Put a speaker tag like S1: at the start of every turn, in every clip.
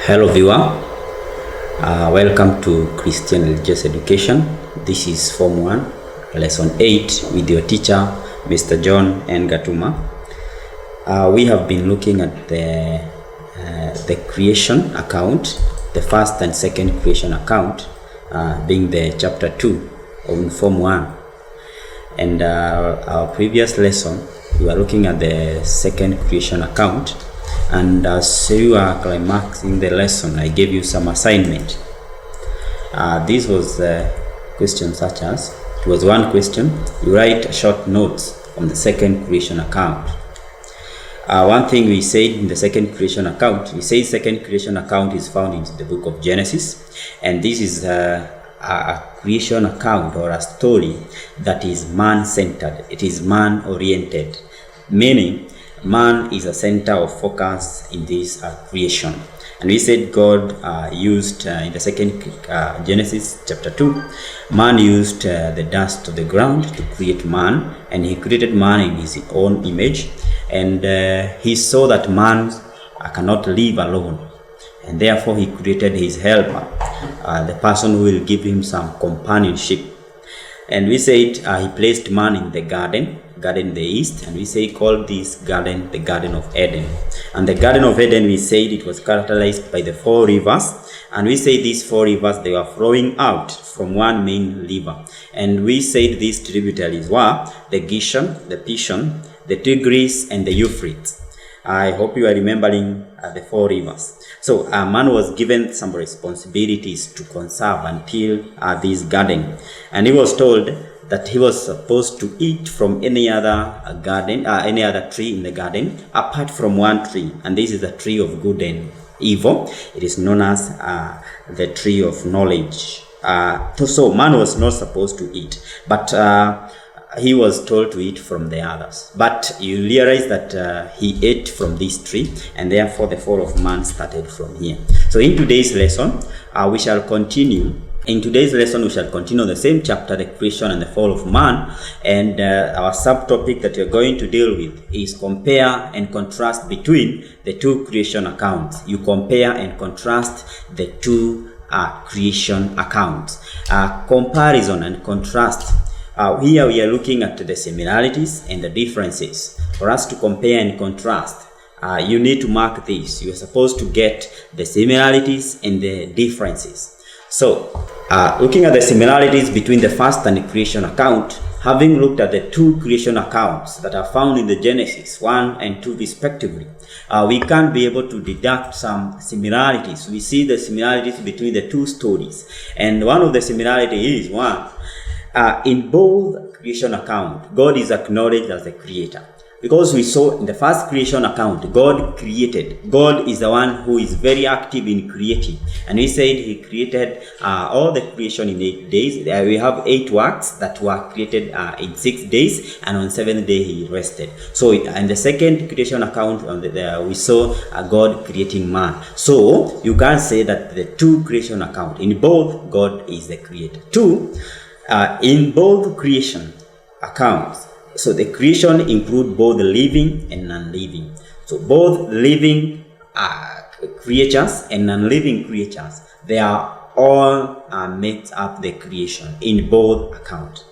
S1: Hello viewer, welcome to Christian Religious Education. This is Form 1, Lesson 8 with your teacher, Mr. John N. Gatuma. We have been looking at the creation account, the first and second creation account, being the chapter 2 on Form 1. And our previous lesson, we were looking at the second creation account. And as you are climaxing the lesson, I gave you some assignment. This was questions such as, it was one question, you write short notes on the second creation account. One thing we said in the second creation account, we say second creation account is found in the book of Genesis, and this is a creation account or a story that is man-centered. It is man-oriented, meaning man is a center of focus in this creation. And we said God used in the second Genesis chapter 2, man used the dust of the ground to create man, and he created man in his own image, and he saw that man cannot live alone, and therefore he created his helper, the person who will give him some companionship. And we said he placed man in the garden in the east, and we say called this garden the Garden of Eden. And the Garden of Eden, we said it was characterized by the 4 rivers, and we say these 4 rivers, they were flowing out from one main river. And we said these tributaries were the Gishon, the Pishon, the Tigris, and the Euphrates. I hope you are remembering the 4 rivers. So man was given some responsibilities to conserve until this garden, and he was told that he was supposed to eat from any other garden, any other tree in the garden, apart from one tree, and this is the tree of good and evil. It is known as the tree of knowledge. So man was not supposed to eat, but he was told to eat from the others. But you realize that he ate from this tree, and therefore the fall of man started from here. So in today's lesson, we shall continue. In today's lesson, we shall continue the same chapter, the creation and the fall of man. And our subtopic that we're going to deal with is compare and contrast between the 2 creation accounts. You compare and contrast the 2 creation accounts. Comparison and contrast. Here we are looking at the similarities and the differences. For us to compare and contrast, you need to mark this. You are supposed to get the similarities and the differences. So, looking at the similarities between the first and the creation account, having looked at the 2 creation accounts that are found in the Genesis 1 and 2 respectively, we can be able to deduct some similarities. We see the similarities between the 2 stories, and one of the similarities is one. In both creation accounts, God is acknowledged as the creator. Because we saw in the first creation account, God created. God is the one who is very active in creating. And we said he created all the creation in 8 days. We have 8 works that were created in 6 days, and on 7th day he rested. So in the second creation account, we saw God creating man. So you can say that the 2 creation account, in both God is the creator. 2, in both creation accounts, so the creation include both living and non-living. So both living creatures and non-living creatures, they are all made up the creation in both accounts.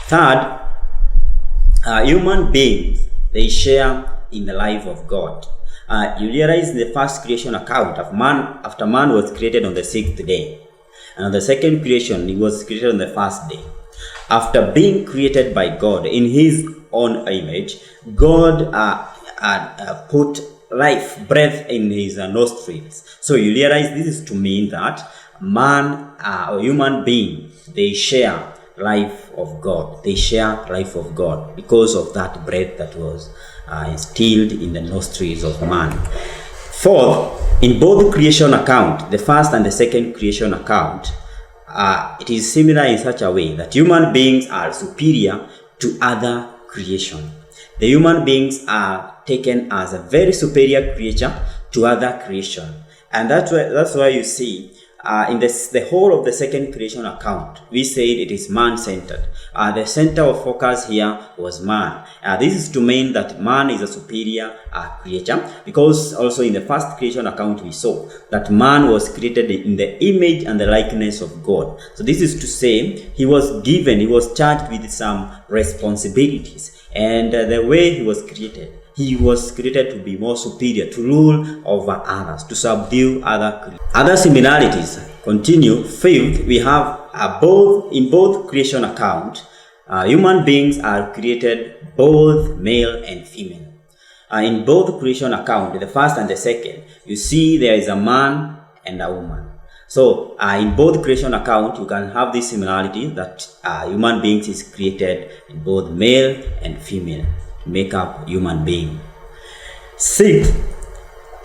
S1: Third, human beings, they share in the life of God. You realize in the first creation account of man, after man was created on the 6th day, and on the second creation, he was created on the 1st day. After being created by God in his own image, God put life, breath in his nostrils. So you realize this is to mean that man, or human being, they share life of God. They share life of God because of that breath that was instilled in the nostrils of man. Fourth, in both creation account, the first and the second creation account, it is similar in such a way that human beings are superior to other creation. The human beings are taken as a very superior creature to other creation. And that's why you see in the whole of the second creation account, we said it is man-centered. The center of focus here was man. This is to mean that man is a superior creature, because also in the first creation account we saw that man was created in the image and the likeness of God. So this is to say he was charged with some responsibilities, and the way he was created to be more superior, to rule over others, to subdue other creatures. Other similarities continue. Fifth, we have in both creation account, human beings are created both male and female. In both creation account, the first and the second, you see there is a man and a woman. So in both creation account, you can have this similarity that human beings is created in both male and female to make up human being. Sixth,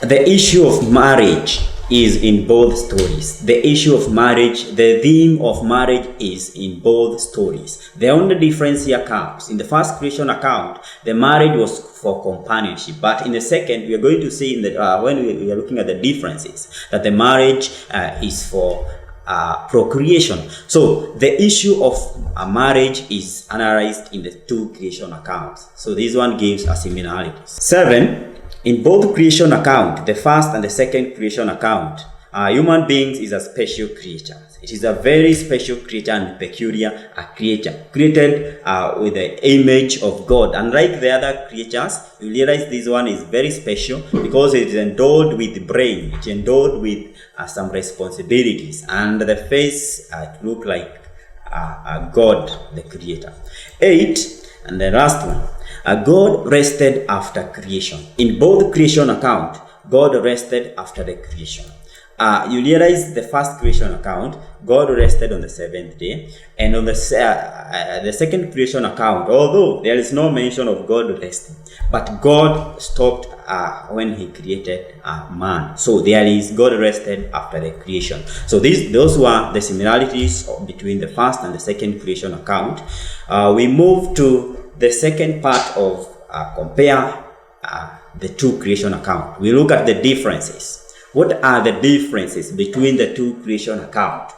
S1: the issue of marriage is in both stories. The issue of marriage, the theme of marriage is in both stories. The only difference here comes in the first creation account, the marriage was for companionship, but in the second, we are going to see when we are looking at the differences, that the marriage is for procreation. So the issue of marriage is analyzed in the two creation accounts. So this one gives a similarity. 7. In both creation account, the first and the second creation account, human beings is a special creature. It is a very special creature and peculiar creature, created with the image of God. Unlike the other creatures, you realize this one is very special because it is endowed with the brain, it's endowed with some responsibilities, and the face look like God, the creator. 8, and the last one. God rested after creation. In both creation account, God rested after the creation. You realize the first creation account, God rested on the 7th day, and on the second creation account, although there is no mention of God resting, but God stopped when He created man. So there is God rested after the creation. So those were the similarities between the first and the second creation account. We move to the second part of compare the two creation account. We look at the differences. What are the differences between the two creation accounts?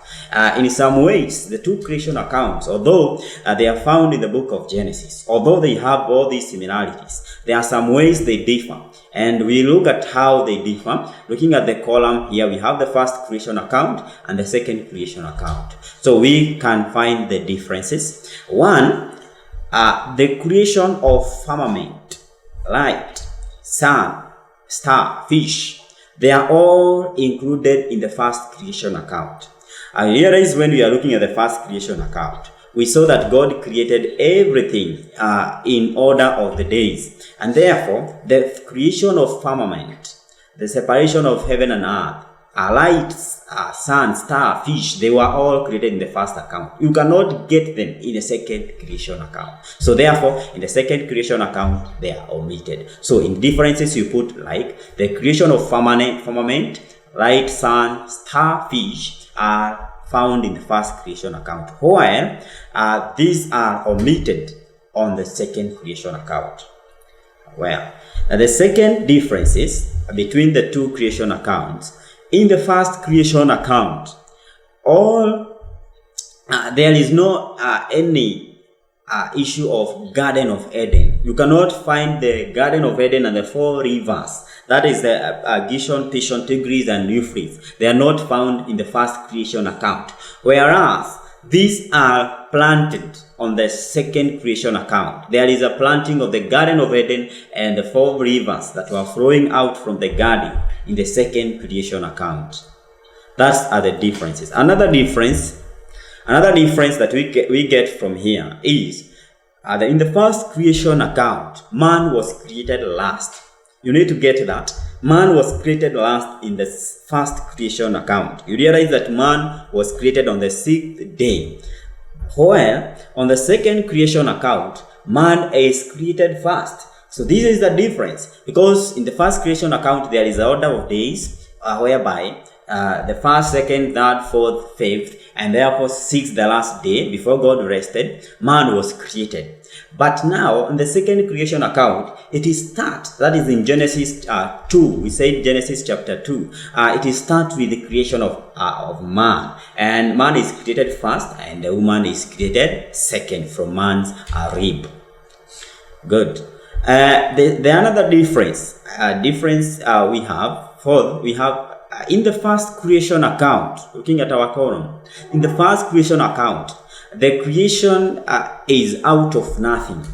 S1: In some ways, the two creation accounts, although they are found in the book of Genesis, although they have all these similarities, there are some ways they differ. And we look at how they differ. Looking at the column here, we have the first creation account and the second creation account. So we can find the differences. One, the creation of firmament, light, sun, star, fish, they are all included in the first creation account. I realize when we are looking at the first creation account, we saw that God created everything in order of the days. And therefore, the creation of firmament, the separation of heaven and earth, light, sun, star, fish, they were all created in the first account. You cannot get them in the second creation account. So therefore, in the second creation account, they are omitted. So in differences, you put like the creation of firmament, light, sun, star, fish are found in the first creation account, while these are omitted on the second creation account. Well, the second differences between the two creation accounts. In the first creation account, there is no any issue of Garden of Eden. You cannot find the Garden of Eden and the 4 rivers. That is the Gishon, Pishon, Tigris, and Euphrates. They are not found in the first creation account. Whereas these are planted on the second creation account. There is a planting of the Garden of Eden and the 4 rivers that were flowing out from the garden in the second creation account. That's are the differences. Another difference that we get from here is that in the first creation account, man was created last. You need to get that. Man was created last in the first creation account. You realize that man was created on the 6th day. Where on the second creation account, man is created first. So this is the difference, because in the first creation account there is an order of days whereby the first, second, third, fourth, fifth, and therefore sixth, the last day, before God rested, man was created. But now, in the second creation account, it is start, that is in Genesis 2, we said Genesis chapter 2, it is start with the creation of man, and man is created first, and the woman is created second from man's rib. Good. The another difference we have in the first creation account, looking at our column, in the first creation account, the creation is out of nothing.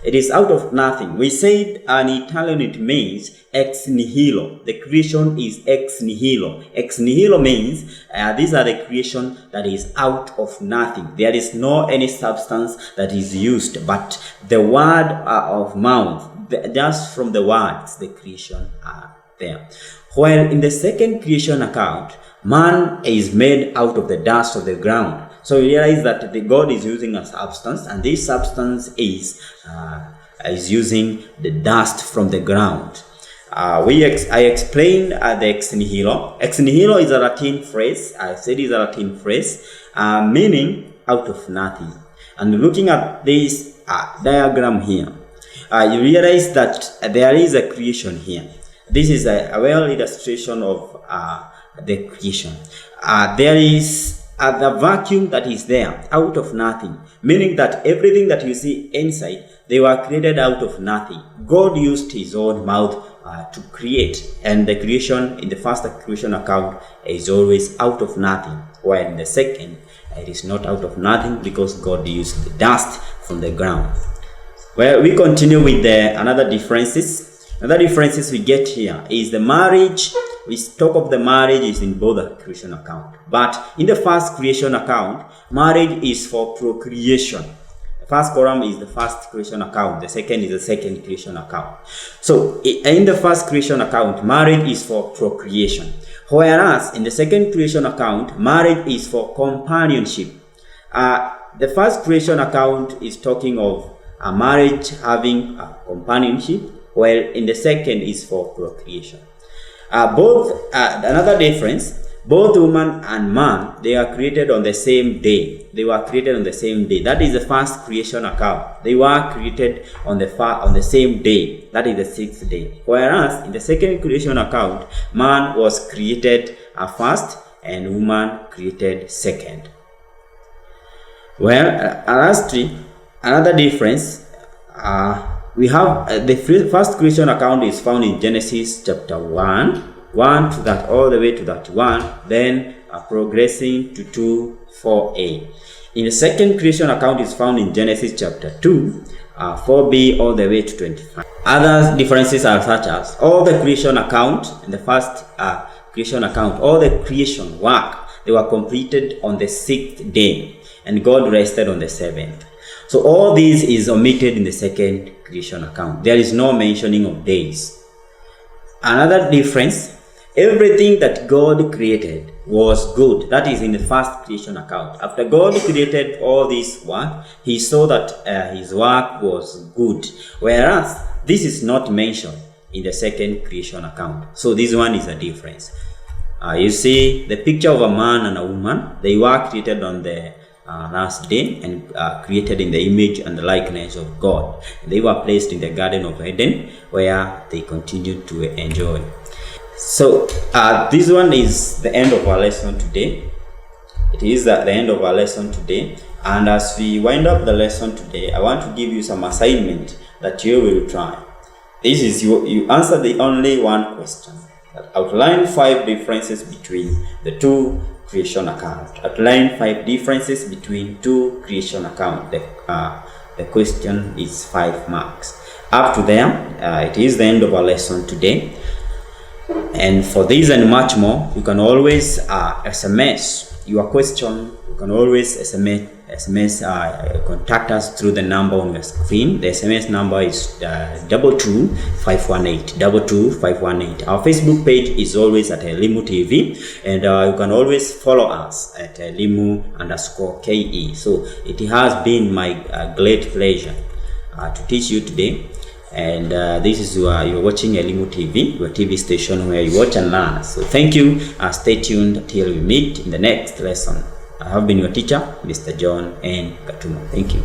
S1: It is out of nothing. We said in Italian it means ex nihilo. The creation is ex nihilo. Ex nihilo means these are the creation that is out of nothing. There is no any substance that is used, but the word of mouth, just from the words, the creation are there. While in the second creation account, man is made out of the dust of the ground. So we realize that the God is using a substance, and this substance is using the dust from the ground. I explained the ex nihilo. Ex nihilo is a Latin phrase. I said it's a Latin phrase, meaning out of nothing. And looking at this diagram here, you realize that there is a creation here. This is a well illustration of the creation. There is the vacuum that is there, out of nothing, meaning that everything that you see inside, they were created out of nothing. God used his own mouth to create, and the creation in the first creation account is always out of nothing, while in the second, it is not out of nothing because God used the dust from the ground. Well, we continue with another differences. Another differences we get here is the marriage. We talk of the marriage is in both the creation account. But in the first creation account, marriage is for procreation. The first column is the first creation account. The second is the second creation account. So in the first creation account, marriage is for procreation. Whereas in the second creation account, marriage is for companionship. The first creation account is talking of a marriage having a companionship, while in the second is for procreation. Another difference, both woman and man, they are created on the same day. They were created on the same day. That is the first creation account. They were created on the same day. That is the sixth day. Whereas in the second creation account, man was created first and woman created second. Well, lastly, another difference, we have the first creation account is found in Genesis chapter 1 to that all the way to that 1, then progressing to 2, 4a. In the second creation account is found in Genesis chapter 2, 4b all the way to 25. Other differences are such as all the creation account, in the first creation account, all the creation work, they were completed on the 6th day, and God rested on the 7th. So all this is omitted in the second creation account. There is no mentioning of days. Another difference, everything that God created was good. That is in the first creation account. After God created all this work, he saw that his work was good. Whereas this is not mentioned in the second creation account. So this one is a difference. You see the picture of a man and a woman. They were created on the last day and created in the image and the likeness of God. They were placed in the Garden of Eden, where they continued to enjoy. So this one is the end of our lesson today. It is the end of our lesson today, and as we wind up the lesson today, I want to give you some assignment that you will try. This is you answer the only one question. Outline 5 differences between the two creation account. Outline 5 differences between two creation account. The question is 5 marks. Up to there, it is the end of our lesson today. And for this and much more, you can always SMS your question. You can always SMS contact us through the number on your screen. The SMS number is 22518 22518. Our Facebook page is always at Elimu TV, and you can always follow us at Elimu_KE. So it has been my great pleasure to teach you today. And this is you're watching Elimu TV, your TV station where you watch and learn. So thank you. Stay tuned till we meet in the next lesson. I have been your teacher, Mr. John N. Gatuma. Thank you.